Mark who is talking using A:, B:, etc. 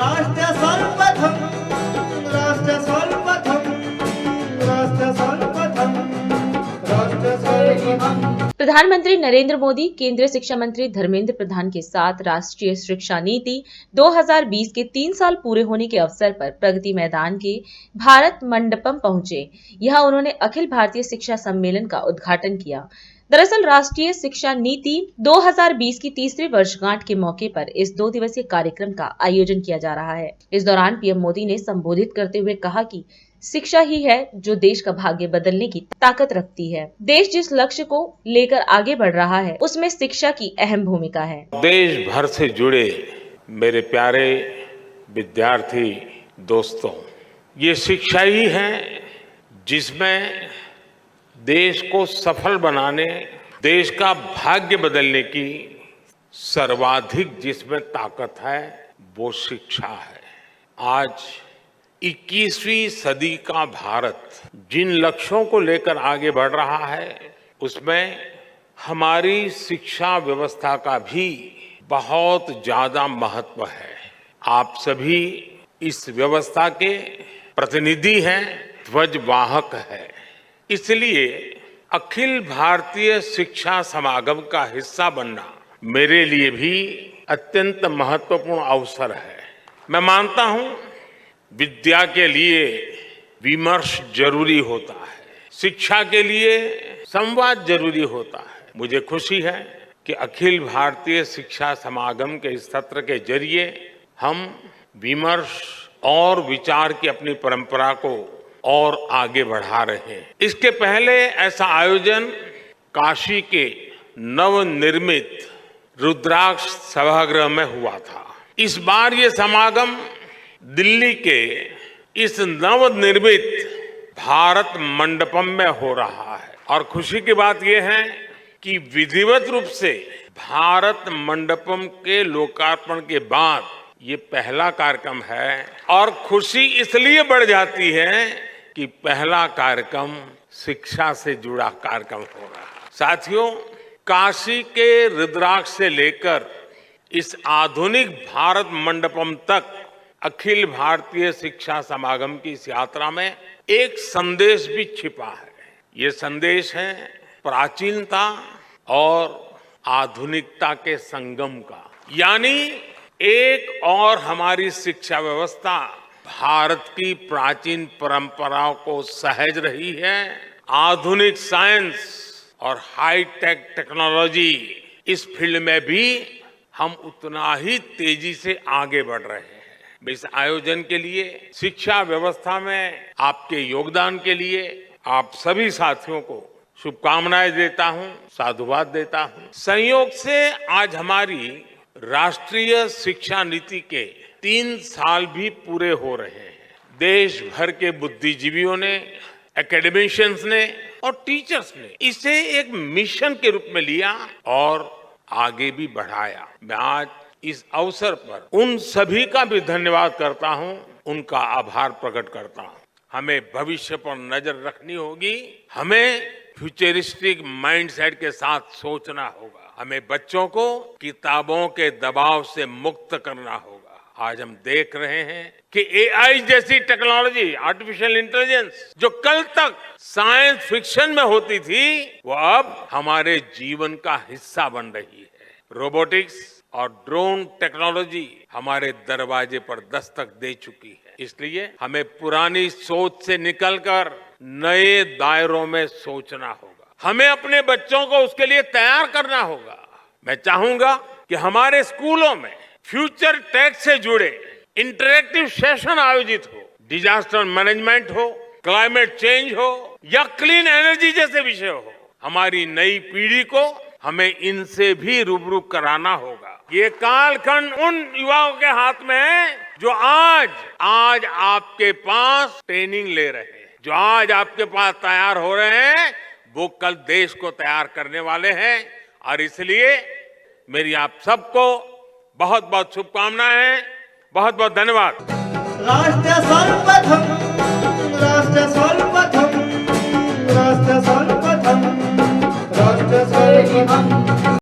A: राष्ट्र सर्वप्रथम राष्ट्र सर्वप्रथम राष्ट्र सर्वप्रथम राष्ट्र सर्वप्रथम।
B: प्रधानमंत्री नरेंद्र मोदी केंद्रीय शिक्षा मंत्री धर्मेंद्र प्रधान के साथ राष्ट्रीय शिक्षा नीति 2020 के 3 साल पूरे होने के अवसर पर प्रगति मैदान के भारत मंडपम पहुंचे। यहां उन्होंने अखिल भारतीय शिक्षा सम्मेलन का उद्घाटन किया। दरअसल राष्ट्रीय शिक्षा नीति 2020 की तीसरी वर्षगांठ के मौके पर इस 2 दिवसीय कार्यक्रम का आयोजन किया जा रहा है। इस दौरान पीएम मोदी ने संबोधित करते हुए कहा कि शिक्षा ही है जो देश का भाग्य बदलने की ताकत रखती है। देश जिस लक्ष्य को लेकर आगे बढ़ रहा है उसमें शिक्षा की अहम भूमिका है।
C: देश भर से जुड़े मेरे प्यारे विद्यार्थी दोस्तों, ये शिक्षा ही है जिसमें देश को सफल बनाने, देश का भाग्य बदलने की सर्वाधिक जिसमें ताकत है वो शिक्षा है। आज 21वीं सदी का भारत जिन लक्ष्यों को लेकर आगे बढ़ रहा है उसमें हमारी शिक्षा व्यवस्था का भी बहुत ज्यादा महत्व है। आप सभी इस व्यवस्था के प्रतिनिधि हैं, ध्वजवाहक हैं। इसलिए अखिल भारतीय शिक्षा समागम का हिस्सा बनना मेरे लिए भी अत्यंत महत्वपूर्ण अवसर है। मैं मानता हूं विद्या के लिए विमर्श जरूरी होता है, शिक्षा के लिए संवाद जरूरी होता है। मुझे खुशी है कि अखिल भारतीय शिक्षा समागम के इस सत्र के जरिए हम विमर्श और विचार की अपनी परंपरा को और आगे बढ़ा रहे हैं। इसके पहले ऐसा आयोजन काशी के नवनिर्मित रुद्राक्ष सभागृह में हुआ था। इस बार ये समागम दिल्ली के इस नवनिर्मित भारत मंडपम में हो रहा है और खुशी की बात यह है कि विधिवत रूप से भारत मंडपम के लोकार्पण के बाद ये पहला कार्यक्रम है और खुशी इसलिए बढ़ जाती है कि पहला कार्यक्रम शिक्षा से जुड़ा कार्यक्रम हो रहा है। साथियों, काशी के रुद्राक्ष से लेकर इस आधुनिक भारत मंडपम तक अखिल भारतीय शिक्षा समागम की इस यात्रा में एक संदेश भी छिपा है। ये संदेश है प्राचीनता और आधुनिकता के संगम का, यानी एक और हमारी शिक्षा व्यवस्था भारत की प्राचीन परंपराओं को सहेज रही है, आधुनिक साइंस और हाईटेक टेक्नोलॉजी इस फील्ड में भी हम उतना ही तेजी से आगे बढ़ रहे हैं। मैं इस आयोजन के लिए, शिक्षा व्यवस्था में आपके योगदान के लिए आप सभी साथियों को शुभकामनाएं देता हूं, साधुवाद देता हूं। संयोग से आज हमारी राष्ट्रीय शिक्षा नीति के 3 साल भी पूरे हो रहे हैं। देश भर के बुद्धिजीवियों ने, एकेडमिशियंस ने और टीचर्स ने इसे एक मिशन के रूप में लिया और आगे भी बढ़ाया। मैं आज इस अवसर पर उन सभी का भी धन्यवाद करता हूं, उनका आभार प्रकट करता हूं। हमें भविष्य पर नजर रखनी होगी, हमें फ्यूचरिस्टिक माइंडसेट के साथ सोचना होगा, हमें बच्चों को किताबों के दबाव से मुक्त करना होगा। आज हम देख रहे हैं कि एआई जैसी टेक्नोलॉजी, आर्टिफिशियल इंटेलिजेंस, जो कल तक साइंस फिक्शन में होती थी, वो अब हमारे जीवन का हिस्सा बन रही है। रोबोटिक्स और ड्रोन टेक्नोलॉजी हमारे दरवाजे पर दस्तक दे चुकी है। इसलिए हमें पुरानी सोच से निकलकर नए दायरों में सोचना होगा। हमें अपने बच्चों को उसके लिए तैयार करना होगा। मैं चाहूंगा कि हमारे स्कूलों में फ्यूचर टेक से जुड़े इंटरेक्टिव सेशन आयोजित हो, डिजास्टर मैनेजमेंट हो, क्लाइमेट चेंज हो या क्लीन एनर्जी जैसे विषय हो। हमारी नई पीढ़ी को हमें इनसे भी रूबरू कराना होगा। ये कालखंड उन युवाओं के हाथ में है जो आज आपके पास ट्रेनिंग ले रहे हैं, जो आज आपके पास तैयार हो रहे हैं, वो कल देश को तैयार करने वाले हैं। और इसलिए मेरी आप सबको बहुत बहुत शुभकामनाएं, बहुत बहुत धन्यवाद।
A: राष्ट्र सर्वप्रथम राष्ट्र सर्वप्रथम राष्ट्र सर्वप्रथम राष्ट्र सर्वप्रथम।